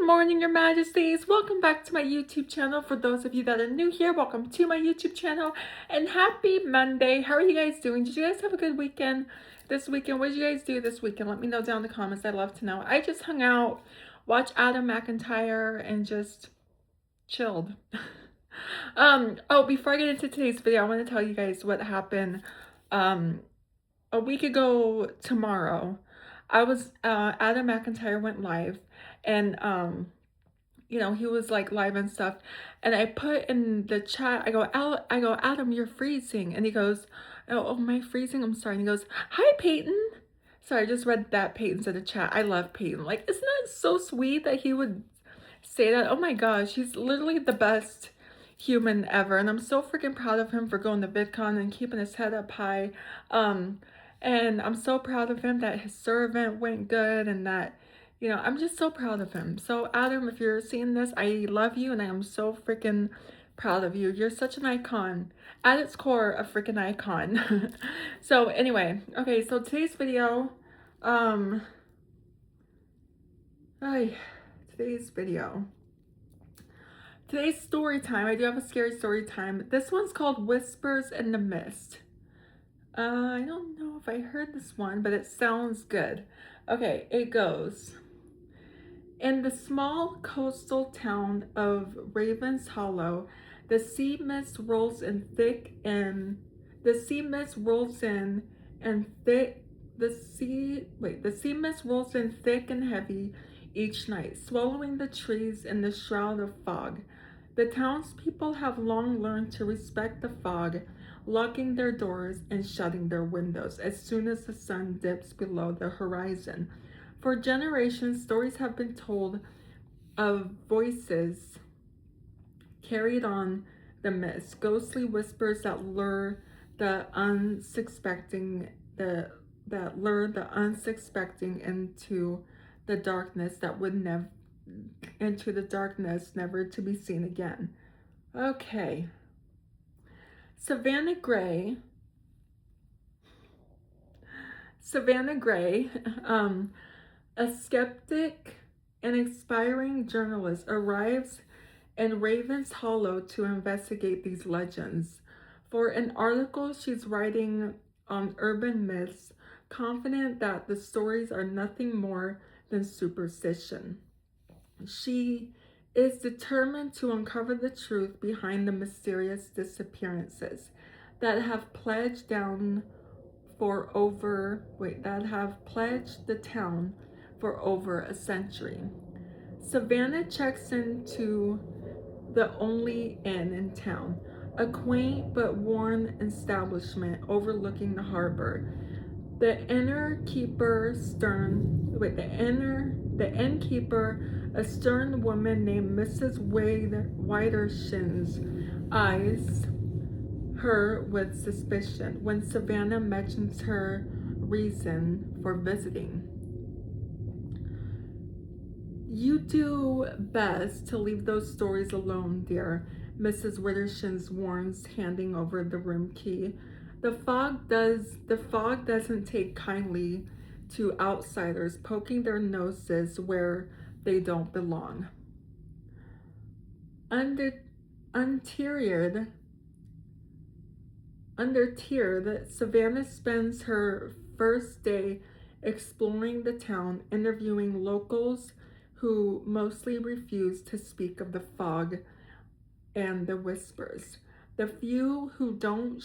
Good morning, Your Majesties. Welcome back to my YouTube channel. For those of you that are new here, welcome to my YouTube channel and happy Monday. How are you guys doing? Did you guys have a good weekend this weekend? What did you guys do this weekend? Let me know down in the comments. I'd love to know. I just hung out, watched Adam McIntyre, and just chilled. Oh, before I get into today's video, I want to tell you guys what happened a week ago tomorrow. Adam McIntyre went live, and he was like live and stuff, and I put in the chat, I go, Adam, you're freezing, and he goes, oh, am I freezing? I'm sorry. And he goes, hi, Peyton. So I just read that Peyton said the chat. I love Peyton. Like, isn't that so sweet that he would say that? Oh my gosh, he's literally the best human ever, and I'm so freaking proud of him for going to VidCon and keeping his head up high. And I'm so proud of him that his servant went good, and that, I'm just so proud of him. So Adam, if you're seeing this, I love you, and I am so freaking proud of you. You're such an icon. At its core, a freaking icon. So anyway, okay, so today's video, today's story time. I do have a scary story time. This one's called Whispers in the Mist. I don't know if I heard this one, but it sounds good. Okay, it goes. In the small coastal town of Ravens Hollow, the sea mist rolls in thick and the sea mist rolls in thick and heavy each night, swallowing the trees in the shroud of fog. The townspeople have long learned to respect the fog, locking their doors and shutting their windows as soon as the sun dips below the horizon. For generations, stories have been told of voices carried on the mist, ghostly whispers that lure the unsuspecting into the darkness never to be seen again. Okay. Savannah Gray, a skeptic and aspiring journalist, arrives in Ravens Hollow to investigate these legends. For an article she's writing on urban myths, confident that the stories are nothing more than superstition. She is determined to uncover the truth behind the mysterious disappearances that have pledged the town for over a century. Savannah checks into the only inn in town, a quaint but worn establishment overlooking the harbor. The innkeeper, a stern woman named Mrs. Widershins, eyes her with suspicion when Savannah mentions her reason for visiting. You do best to leave those stories alone, dear, Mrs. Widershins warns, handing over the room key. The fog doesn't take kindly to outsiders poking their noses where they don't belong. Unteared, Savannah spends her first day exploring the town, interviewing locals who mostly refuse to speak of the fog and the whispers. The few who don't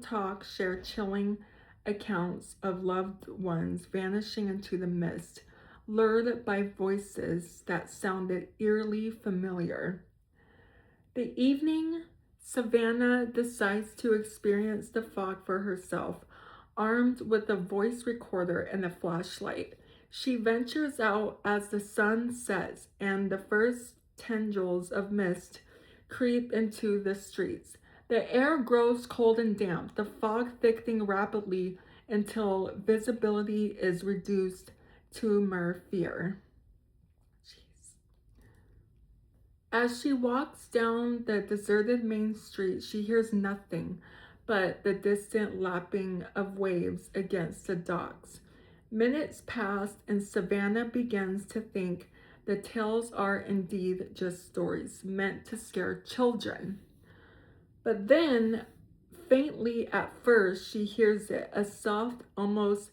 talk share chilling accounts of loved ones vanishing into the mist, lured by voices that sounded eerily familiar. The evening, Savannah decides to experience the fog for herself. Armed with a voice recorder and a flashlight, she ventures out as the sun sets and the first tendrils of mist creep into the streets. The air grows cold and damp, the fog thickening rapidly until visibility is reduced to mere fear. As she walks down the deserted main street, she hears nothing but the distant lapping of waves against the docks. Minutes pass, and Savannah begins to think the tales are indeed just stories meant to scare children. But then, faintly at first, she hears it, a soft, almost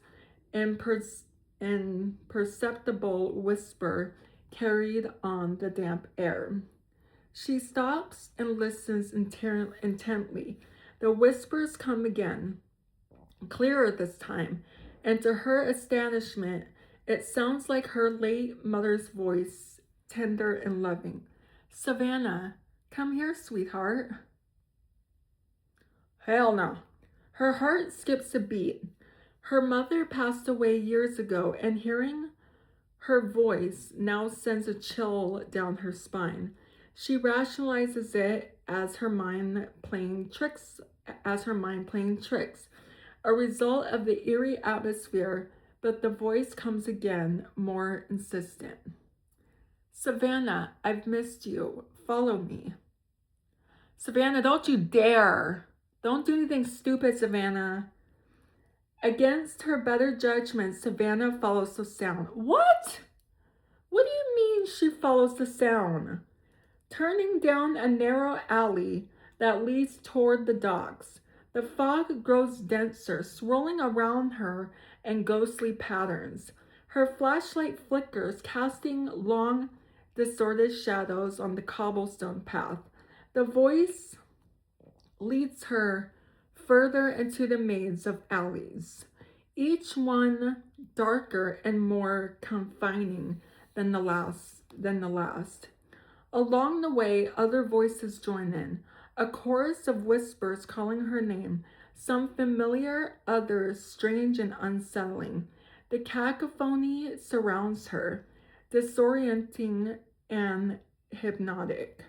imperceptible whisper carried on the damp air. She stops and listens intently. The whispers come again, clearer this time, and to her astonishment, it sounds like her late mother's voice, tender and loving. Savannah, come here, sweetheart. Hell no. Her heart skips a beat. Her mother passed away years ago, and hearing her voice now sends a chill down her spine. She rationalizes it as her mind playing tricks, a result of the eerie atmosphere, but the voice comes again, more insistent. Savannah, I've missed you. Follow me. Savannah, don't you dare. Don't do anything stupid, Savannah. Against her better judgment, Savannah follows the sound. What? What do you mean she follows the sound? Turning down a narrow alley that leads toward the docks, the fog grows denser, swirling around her in ghostly patterns. Her flashlight flickers, casting long, distorted shadows on the cobblestone path. The voice leads her further into the maze of alleys, each one darker and more confining than the last. Along the way, other voices join in, a chorus of whispers calling her name, some familiar, others strange and unsettling. The cacophony surrounds her, disorienting and hypnotic.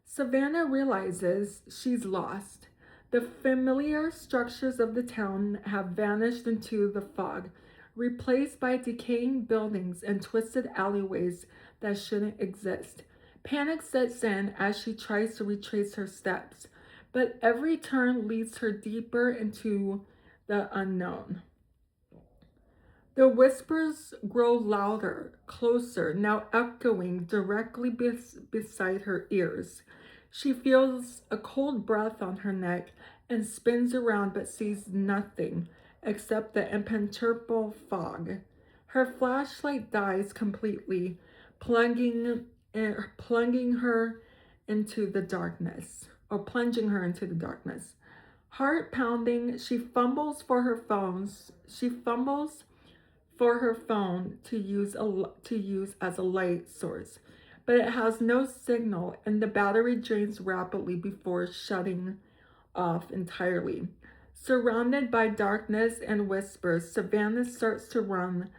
Savannah realizes she's lost. The familiar structures of the town have vanished into the fog, replaced by decaying buildings and twisted alleyways that shouldn't exist. Panic sets in as she tries to retrace her steps, but every turn leads her deeper into the unknown. The whispers grow louder, closer, now echoing directly beside her ears. She feels a cold breath on her neck and spins around but sees nothing except the impenetrable fog. Her flashlight dies completely, plunging her into the darkness. Heart pounding, she fumbles for her phone to use as a light source, but it has no signal and the battery drains rapidly before shutting off entirely. Surrounded by darkness and whispers, Savannah starts to run,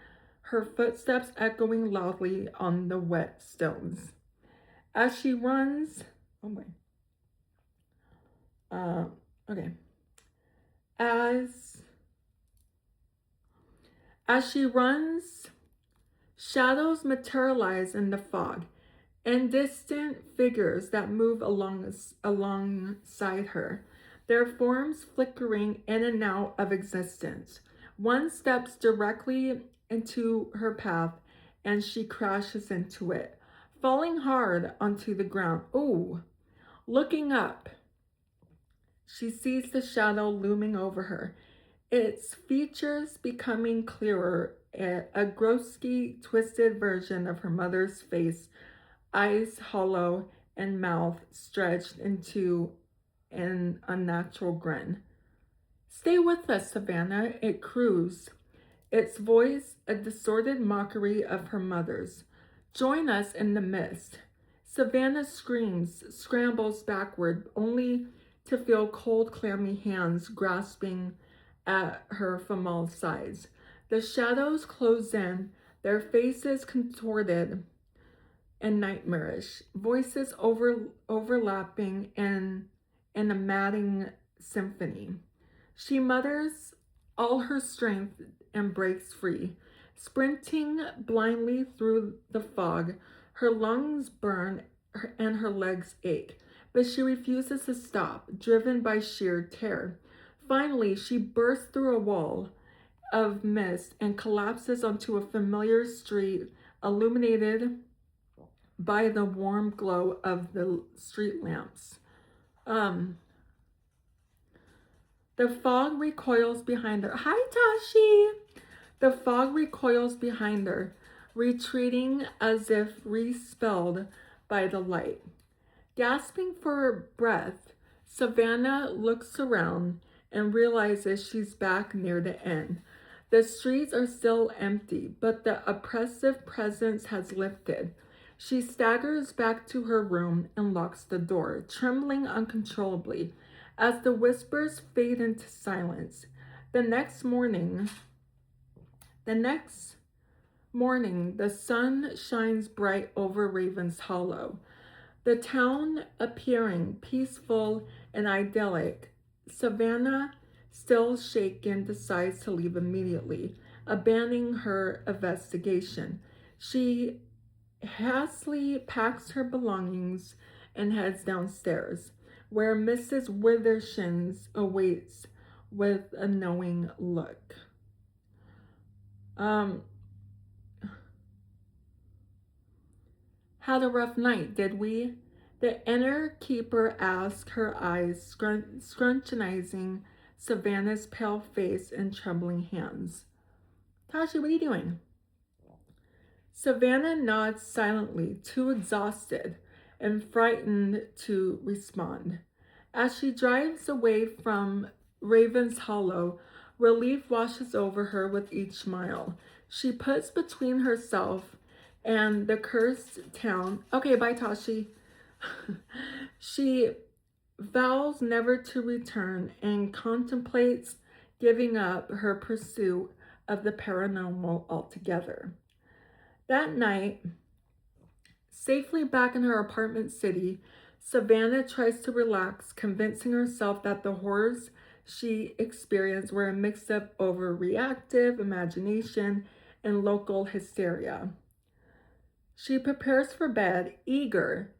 her footsteps echoing loudly on the wet stones. As she runs, As she runs, shadows materialize in the fog, and distant figures that move alongside her, their forms flickering in and out of existence. One steps directly into her path, and she crashes into it, falling hard onto the ground. Ooh! Looking up, she sees the shadow looming over her, its features becoming clearer, a grotesque, twisted version of her mother's face, eyes hollow and mouth stretched into an unnatural grin. Stay with us, Savannah, it croos, its voice a distorted mockery of her mother's. Join us in the mist. Savannah screams, scrambles backward, only to feel cold, clammy hands grasping at her from all sides. The shadows close in, their faces contorted and nightmarish, voices overlapping in a madding symphony. She mutters all her strength and breaks free, sprinting blindly through the fog. Her lungs burn and her legs ache, but she refuses to stop, driven by sheer terror. Finally, she bursts through a wall, of mist and collapses onto a familiar street illuminated by the warm glow of the street lamps. The fog recoils behind her. Hi, Tashi! The fog recoils behind her, retreating as if repelled by the light. Gasping for breath, Savannah looks around and realizes she's back near the end. The streets are still empty, but the oppressive presence has lifted. She staggers back to her room and locks the door, trembling uncontrollably as the whispers fade into silence. The next morning, the sun shines bright over Ravens Hollow, the town appearing peaceful and idyllic. Savannah, still shaken, decides to leave immediately, abandoning her investigation. She hastily packs her belongings and heads downstairs, where Mrs. Withershins awaits with a knowing look. Had a rough night, did we? The inner keeper asked, her eyes scrutinizing Savannah's pale face and trembling hands. Tashi, what are you doing? Savannah nods silently, too exhausted and frightened to respond. As she drives away from Ravens Hollow, relief washes over her with each mile. She puts between herself and the cursed town. Okay, bye, Tashi. She vows never to return and contemplates giving up her pursuit of the paranormal altogether. That night, safely back in her apartment city, Savannah tries to relax, convincing herself that the horrors she experienced were a mix of overreactive imagination and local hysteria. She prepares for bed, eager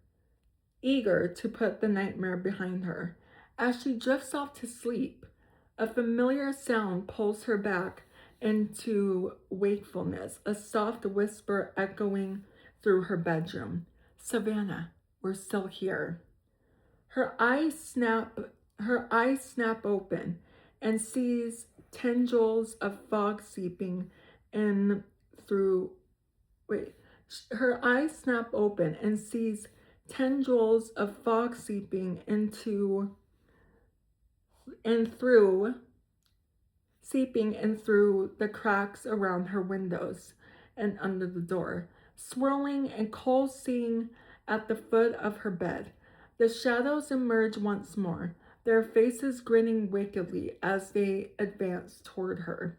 to put the nightmare behind her. As she drifts off to sleep, a familiar sound pulls her back into wakefulness, a soft whisper echoing through her bedroom. Savannah, we're still here. Her eyes snap open and sees tendrils of fog seeping in through. Her eyes snap open and sees tendrils of fog seeping through the cracks around her windows and under the door, swirling and coalescing at the foot of her bed. The shadows emerge once more, their faces grinning wickedly as they advance toward her.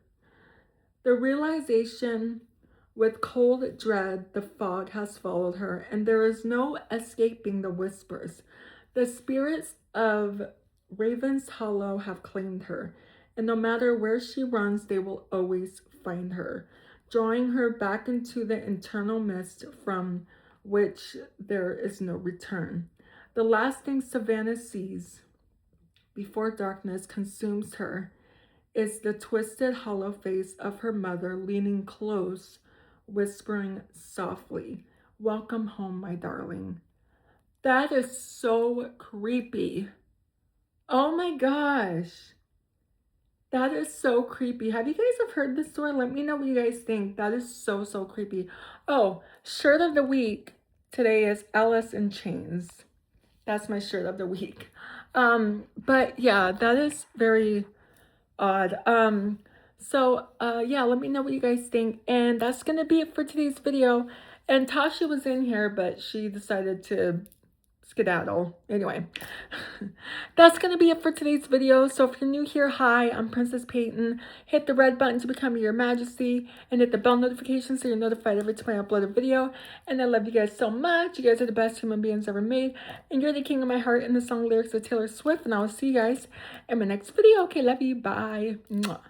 The realization, with cold dread, the fog has followed her, and there is no escaping the whispers. The spirits of Ravens Hollow have claimed her, and no matter where she runs, they will always find her, drawing her back into the internal mist from which there is no return. The last thing Savannah sees before darkness consumes her is the twisted, hollow face of her mother leaning close, whispering softly, "Welcome home, my darling." That is so creepy. Oh my gosh. That is so creepy. Have you guys heard this story? Let me know what you guys think. That is so creepy. Oh, shirt of the week today is Alice in Chains. That's my shirt of the week. But yeah, that is very odd. Yeah, let me know what you guys think. And that's gonna be it for today's video. And Tasha was in here, but she decided to skedaddle. Anyway, that's gonna be it for today's video. So if you're new here, hi, I'm Princess Peyton. Hit the red button to become your majesty and hit the bell notification so you're notified every time I upload a video. And I love you guys so much. You guys are the best human beings ever made, and you're the king of my heart. In the song lyrics of Taylor Swift. And I will see you guys in my next video. Okay, love you. Bye. Mwah.